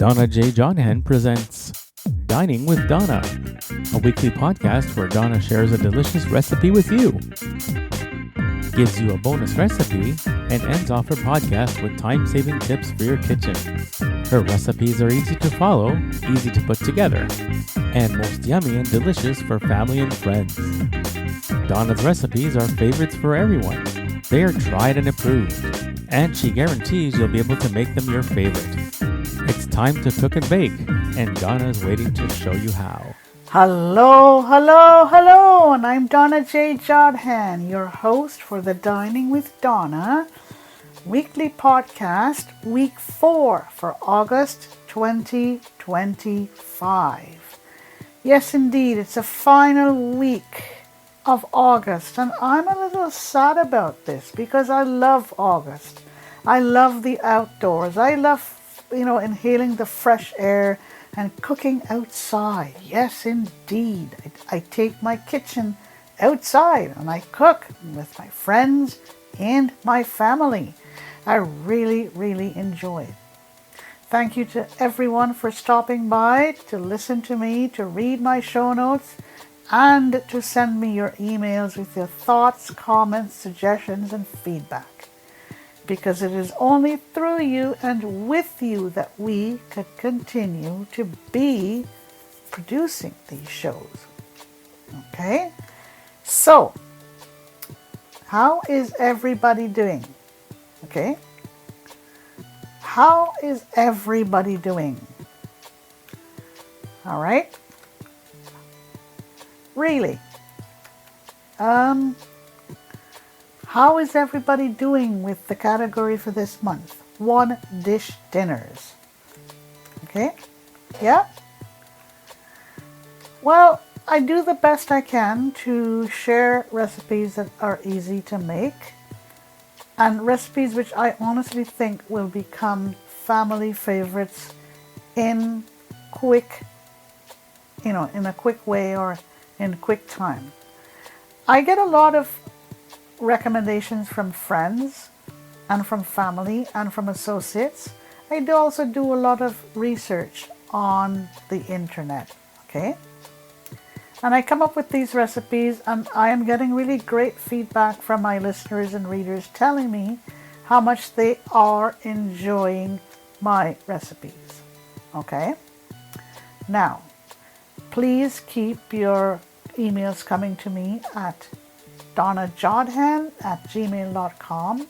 Donna J. Jodhan presents Dining with Donna, a weekly podcast where Donna shares a delicious recipe with you, gives you a bonus recipe, and ends off her podcast with time-saving tips for your kitchen. Her recipes are easy to follow, easy to put together, and most yummy and delicious for family and friends. Donna's recipes are favorites for everyone. They are tried and approved, and she guarantees you'll be able to make them your favorite. It's time to cook and bake, and Donna is waiting to show you how. Hello, and I'm Donna J. Jodhan, your host for the Dining with Donna weekly podcast, week 4 for August 2025. Yes, indeed, it's a final week of August, and I'm a little sad about this because I love August. I love the outdoors. I love, inhaling the fresh air and cooking outside. Yes, indeed. I take my kitchen outside and I cook with my friends and my family. I really, really enjoy it. Thank you to everyone for stopping by to listen to me, to read my show notes, and to send me your emails with your thoughts, comments, suggestions, and feedback. Because it is only through you and with you that we could continue to be producing these shows. Okay? So, how is everybody doing? Okay? How is everybody doing? All right? Really? How is everybody doing with the category for this month? 1 dish dinners. Okay? Yeah? Well, I do the best I can to share recipes that are easy to make and recipes which I honestly think will become family favorites in quick, in a quick way or in quick time. I get a lot of recommendations from friends and from family and from associates. I do also do a lot of research on the internet, okay? And I come up with these recipes and I am getting really great feedback from my listeners and readers telling me how much they are enjoying my recipes, okay? Now, please keep your emails coming to me at donnajodhan@gmail.com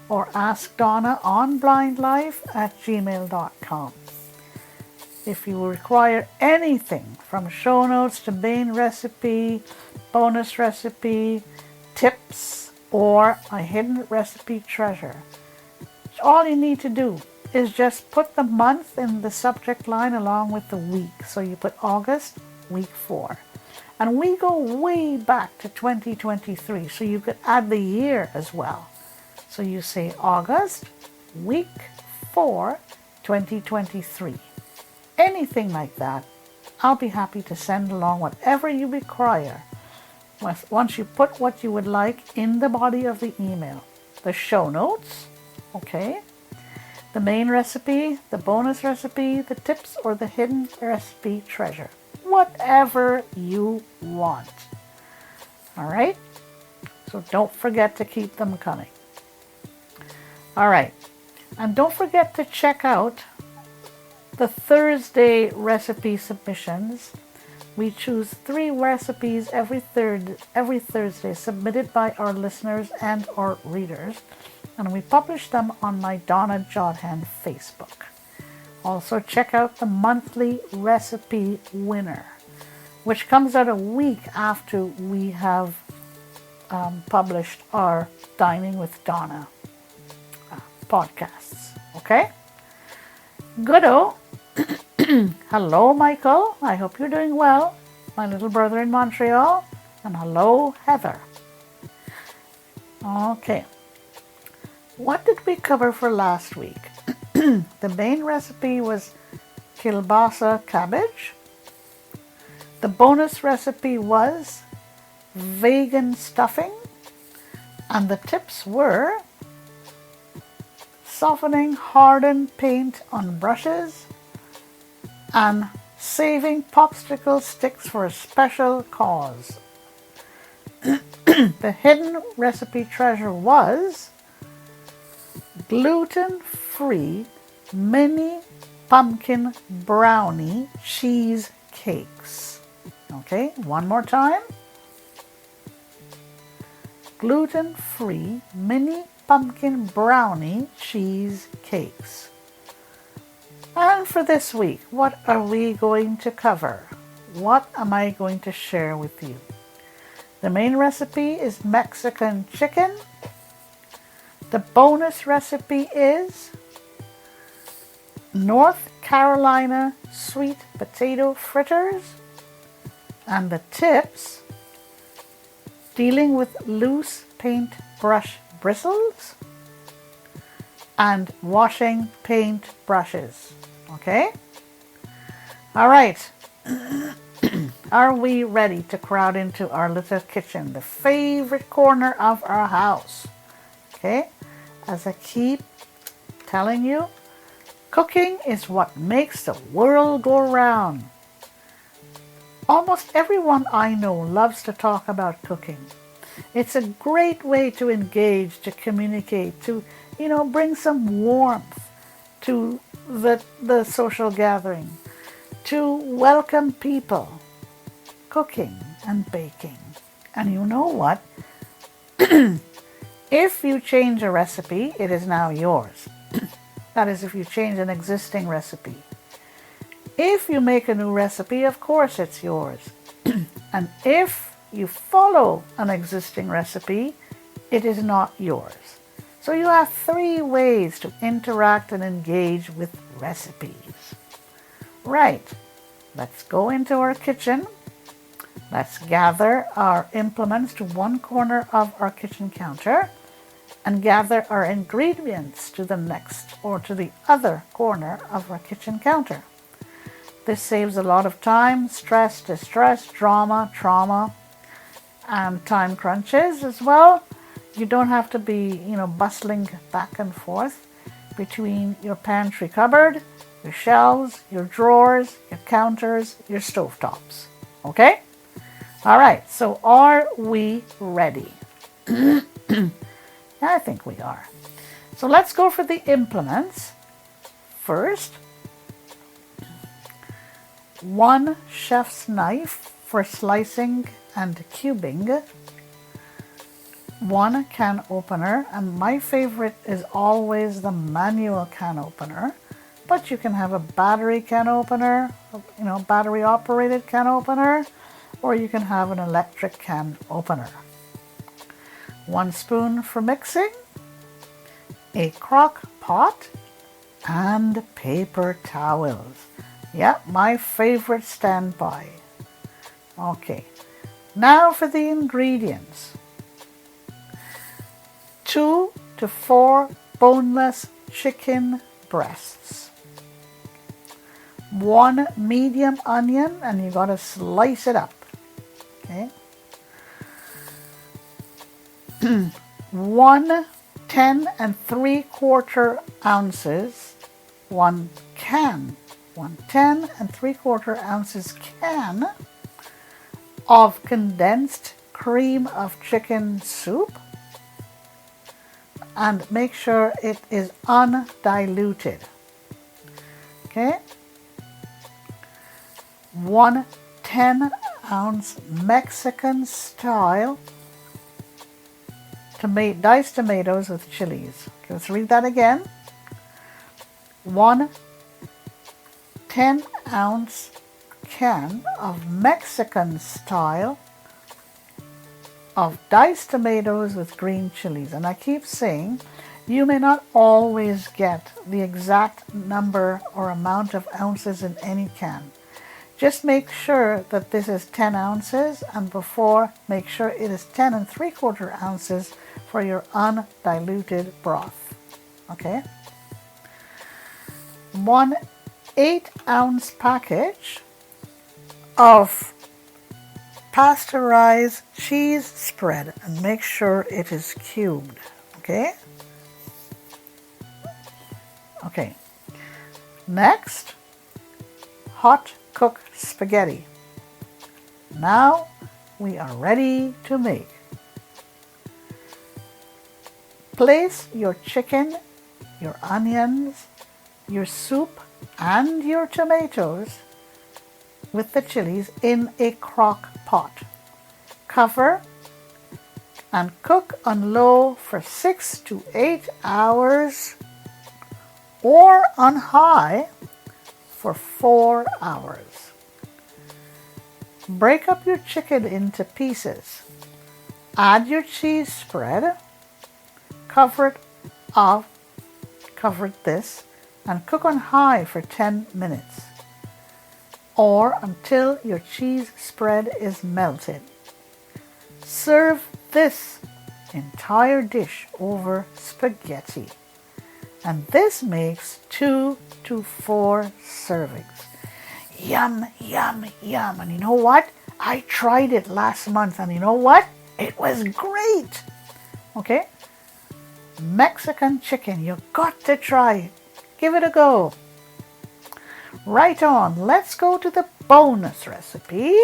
or askdonnaonblindlife@gmail.com. If you require anything from show notes to main recipe, bonus recipe, tips, or a hidden recipe treasure, all you need to do is just put the month in the subject line along with the week. So you put August, week 4. And we go way back to 2023, so you could add the year as well. So you say August, week 4, 2023. Anything like that, I'll be happy to send along whatever you require. Once you put what you would like in the body of the email. The show notes, okay? The main recipe, the bonus recipe, the tips, or the hidden recipe treasure. Whatever you want. All right? So don't forget to keep them coming. All right. And don't forget to check out the Thursday recipe submissions. We choose 3 recipes every Thursday submitted by our listeners and our readers. And we publish them on my Donna Jodhan Facebook. Also, check out the monthly recipe winner, which comes out a week after we have published our Dining with Donna podcasts. Okay? Goodo. Hello, Michael. I hope you're doing well. My little brother in Montreal. And hello, Heather. Okay. What did we cover for last week? The main recipe was kielbasa cabbage. The bonus recipe was vegan stuffing. And the tips were softening hardened paint on brushes, and saving popsicle sticks for a special cause. The hidden recipe treasure was gluten-free mini pumpkin brownie cheesecakes. Okay, one more time. Gluten-free mini pumpkin brownie cheesecakes. And for this week, what are we going to cover? What am I going to share with you? The main recipe is Mexican chicken. The bonus recipe is North Carolina sweet potato fritters. And the tips, dealing with loose paint brush bristles and washing paint brushes. Okay? All right. Are we ready to crowd into our little kitchen, the favorite corner of our house? Okay? As I keep telling you, cooking is what makes the world go round. Almost everyone I know loves to talk about cooking. It's a great way to engage, to communicate, to, bring some warmth to the social gathering, to welcome people, cooking and baking. And you know what? If you change a recipe, it is now yours. That is, if you change an existing recipe. If you make a new recipe, of course it's yours. And if you follow an existing recipe, it is not yours. So you have 3 ways to interact and engage with recipes. Right, let's go into our kitchen. Let's gather our implements to one corner of our kitchen counter and gather our ingredients to the next or to the other corner of our kitchen counter. This saves a lot of time, stress, distress, drama, trauma, and time crunches as well. You don't have to be, bustling back and forth between your pantry cupboard, your shelves, your drawers, your counters, your stovetops. Okay? All right, so are we ready? I think we are. So let's go for the implements. First, 1 chef's knife for slicing and cubing, 1 can opener, and my favorite is always the manual can opener, but you can have a battery can opener, battery operated can opener, or you can have an electric can opener. 1 spoon for mixing, a crock pot, and paper towels. Yeah, my favorite standby. Okay, now for the ingredients. 2 to 4 boneless chicken breasts. 1 medium onion, and you gotta slice it up. Okay. 1 10 3/4 ounces, 1 10 3/4 ounces can of condensed cream of chicken soup, and make sure it is undiluted. Okay. 1 10-ounce Mexican style diced tomatoes with chilies. Okay, let's read that again. 1 10-ounce can of Mexican style of diced tomatoes with green chilies. And I keep saying, you may not always get the exact number or amount of ounces in any can. Just make sure that this is 10 ounces, and before, make sure it is 10 3/4 ounces for your undiluted broth. Okay? 1 8-ounce package of pasteurized cheese spread, and make sure it is cubed. Okay? Okay. Next, hot cooked spaghetti. Now we are ready to make. Place your chicken, your onions, your soup, and your tomatoes with the chilies in a crock pot. Cover and cook on low for 6 to 8 hours or on high for 4 hours. Break up your chicken into pieces. Add your cheese spread. Cover this and cook on high for 10 minutes or until your cheese spread is melted. Serve this entire dish over spaghetti, and this makes 2 to 4 servings. Yum, yum, yum. And you know what? I tried it last month, and you know what? It was great. Okay? Mexican chicken, you got to try it. Give it a go. Right on, let's go to the bonus recipe.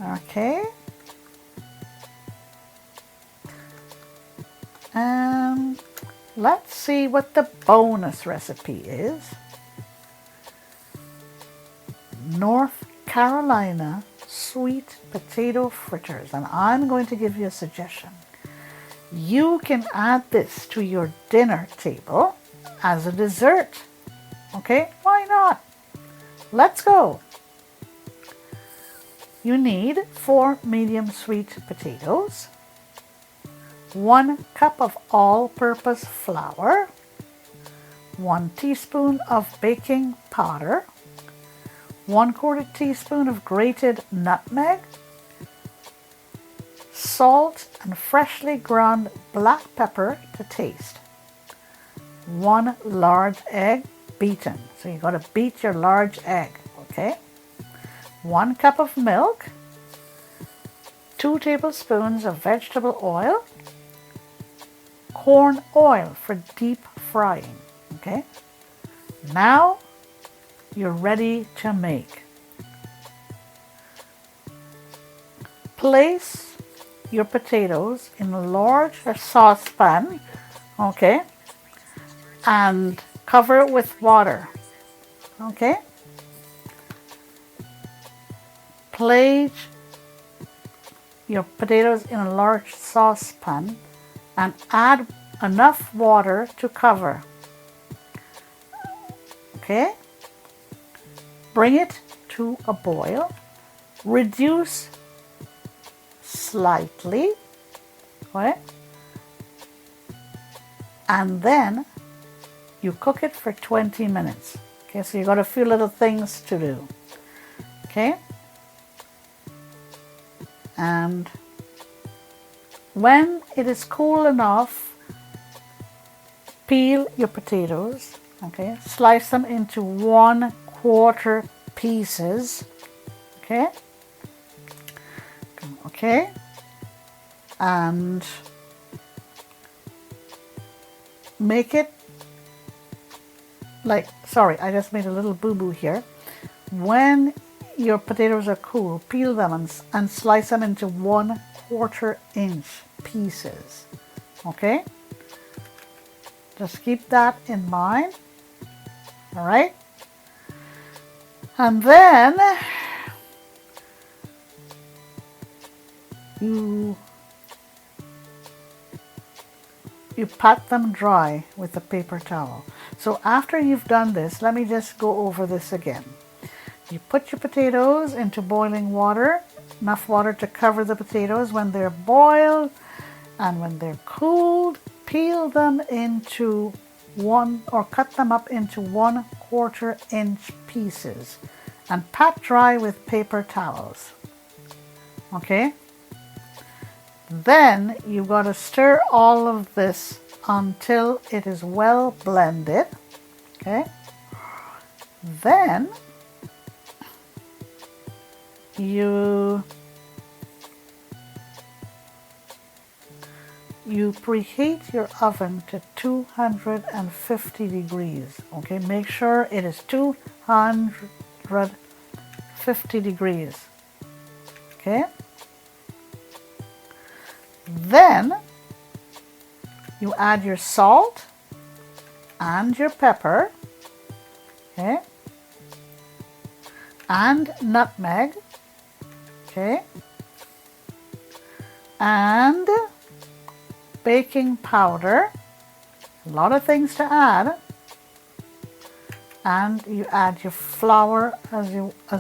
Okay. Let's see what the bonus recipe is. North Carolina sweet potato fritters. And I'm going to give you a suggestion. You can add this to your dinner table as a dessert. Okay, why not? Let's go. You need 4 medium sweet potatoes, 1 cup of all-purpose flour, 1 teaspoon of baking powder, 1/4 teaspoon of grated nutmeg, salt and freshly ground black pepper to taste, 1 large egg beaten. So you got to beat your large egg, okay? 1 cup of milk, 2 tablespoons of vegetable oil, corn oil for deep frying, okay? Now you're ready to make. Place your potatoes in a large saucepan, okay, and cover it with water, okay? Place your potatoes in a large saucepan and add enough water to cover, okay? Bring it to a boil. Reduce slightly, okay? And then you cook it for 20 minutes. Okay, so you got a few little things to do. Okay? And when it is cool enough, peel your potatoes, okay? Slice them into 1/4 pieces, okay? Okay? And make it like, sorry, I just made a little boo-boo here. When your potatoes are cool, peel them and slice them into 1/4 inch pieces, okay? Just keep that in mind, all right? And then you pat them dry with a paper towel. So after you've done this, let me just go over this again. You put your potatoes into boiling water, enough water to cover the potatoes. When they're boiled and when they're cooled, peel them into cut them up into 1/4 inch pieces and pat dry with paper towels. Okay? Then you got to stir all of this until it is well blended. Okay? Then you you preheat your oven to 250 degrees. Okay, make sure it is 250 degrees. Okay, then you add your salt and your pepper, okay, and nutmeg, okay, and baking powder. A lot of things to add. And you add your flour as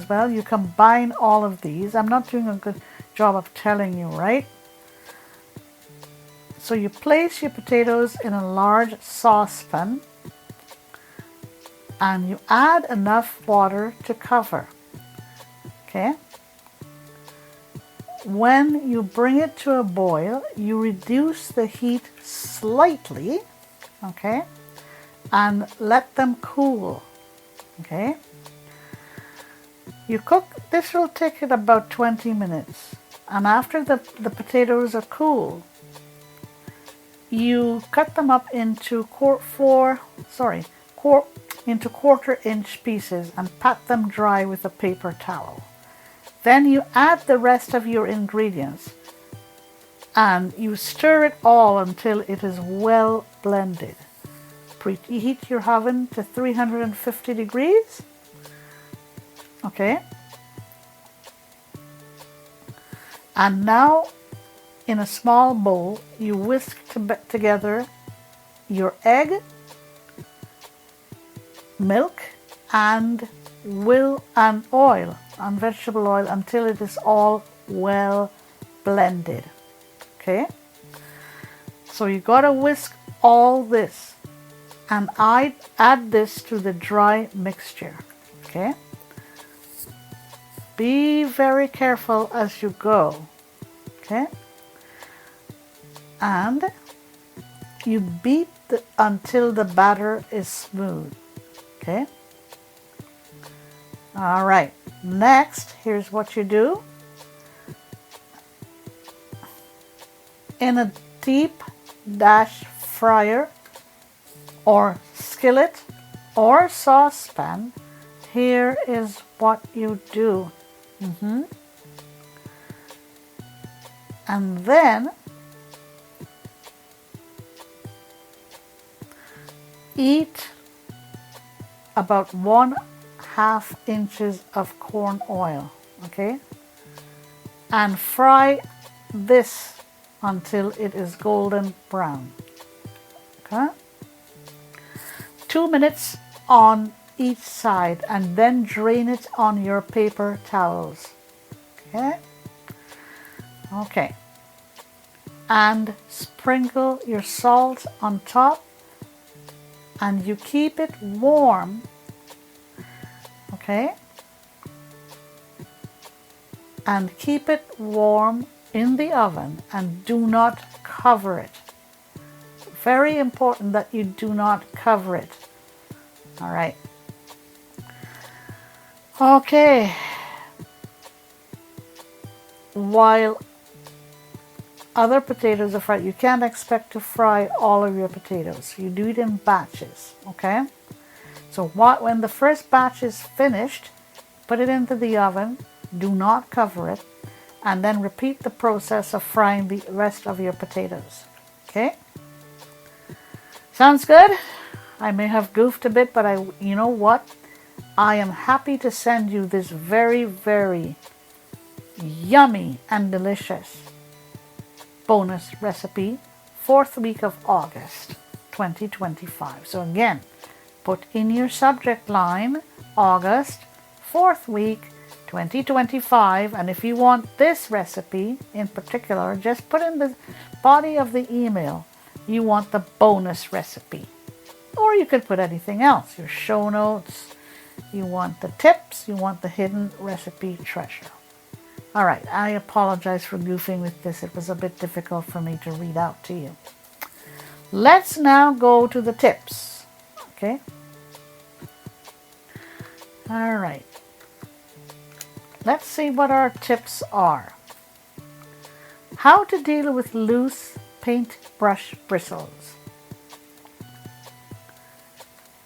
well. You combine all of these. I'm not doing a good job of telling you, right? So you place your potatoes in a large saucepan and you add enough water to cover. Okay? When you bring it to a boil, you reduce the heat slightly, okay, and let them cool, okay. You cook, this will take it about 20 minutes, and after the potatoes are cool, you cut them up into quarter-inch pieces and pat them dry with a paper towel. Then you add the rest of your ingredients and you stir it all until it is well blended. Preheat your oven to 350 degrees. Okay. And now in a small bowl, you whisk together your egg, milk, and oil, and vegetable oil until it is all well blended. Okay, so you gotta whisk all this, and I add this to the dry mixture. Okay, be very careful as you go. Okay, and you beat until the batter is smooth. Okay. All right, next, here's what you do. In a deep dish fryer or skillet or saucepan, here is what you do. And then eat about 1/2 inches of corn oil, okay, and fry this until it is golden brown. Okay, 2 minutes on each side, and then drain it on your paper towels. Okay, and sprinkle your salt on top, and you keep it warm. Okay, and keep it warm in the oven and do not cover it. Very important that you do not cover it. All right. Okay. While other potatoes are fried, you can't expect to fry all of your potatoes. You do it in batches, okay? So when the first batch is finished, put it into the oven, do not cover it, and then repeat the process of frying the rest of your potatoes. Okay? Sounds good? I may have goofed a bit, but you know what? I am happy to send you this very, very yummy and delicious bonus recipe, 4th week of August 2025. So again, put in your subject line August 4th week 2025, and if you want this recipe in particular, just put in the body of the email you want the bonus recipe, or you could put anything else, your show notes, you want the tips, you want the hidden recipe treasure. All right, I apologize for goofing with this. It was a bit difficult for me to read out to you. Let's now go to the tips. Okay. All right. Let's see what our tips are. How to deal with loose paintbrush bristles.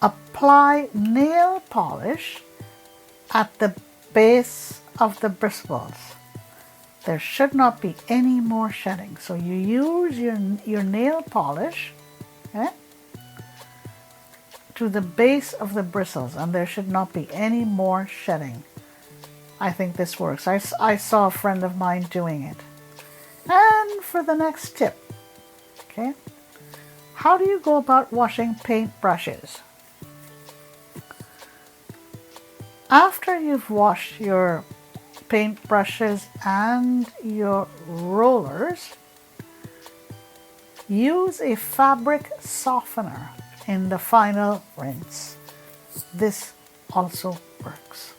Apply nail polish at the base of the bristles. There should not be any more shedding. So you use your nail polish, okay, to the base of the bristles, and there should not be any more shedding. I think this works. I saw a friend of mine doing it. And for the next tip, okay, how do you go about washing paint brushes? After you've washed your paint brushes and your rollers, use a fabric softener in the final rinse. This also works.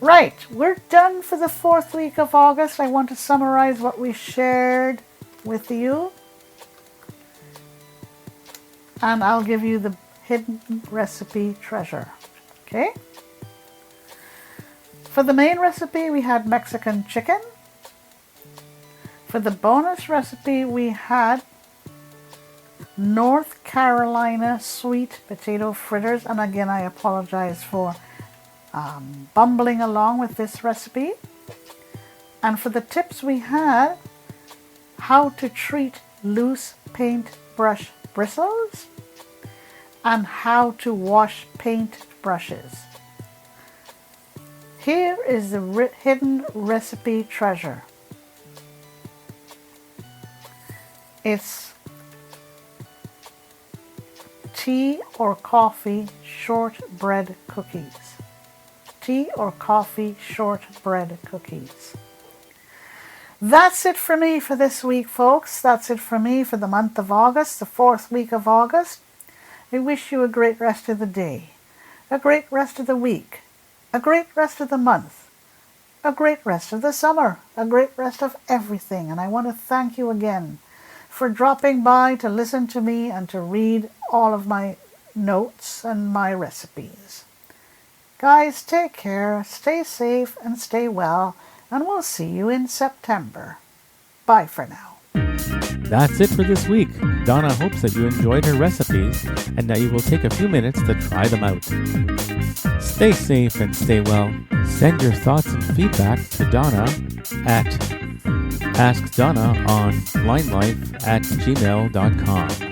Right, we're done for the 4th week of August. I want to summarize what we shared with you. And I'll give you the hidden recipe treasure. Okay? For the main recipe, we had Mexican chicken. For the bonus recipe, we had North Carolina sweet potato fritters. And again, I apologize for bumbling along with this recipe. And for the tips, we had how to treat loose paint brush bristles and how to wash paint brushes. Here is the hidden recipe treasure. It's tea or coffee shortbread cookies. Tea or coffee shortbread cookies. That's it for me for this week, folks. That's it for me for the month of August, the 4th week of August. I wish you a great rest of the day, a great rest of the week, a great rest of the month, a great rest of the summer, a great rest of everything. And I want to thank you again for dropping by to listen to me and to read all of my notes and my recipes. Guys, take care, stay safe and stay well, and we'll see you in September. Bye for now. That's it for this week. Donna hopes that you enjoyed her recipes and that you will take a few minutes to try them out. Stay safe and stay well. Send your thoughts and feedback to Donna at AskDonna on linelife@gmail.com.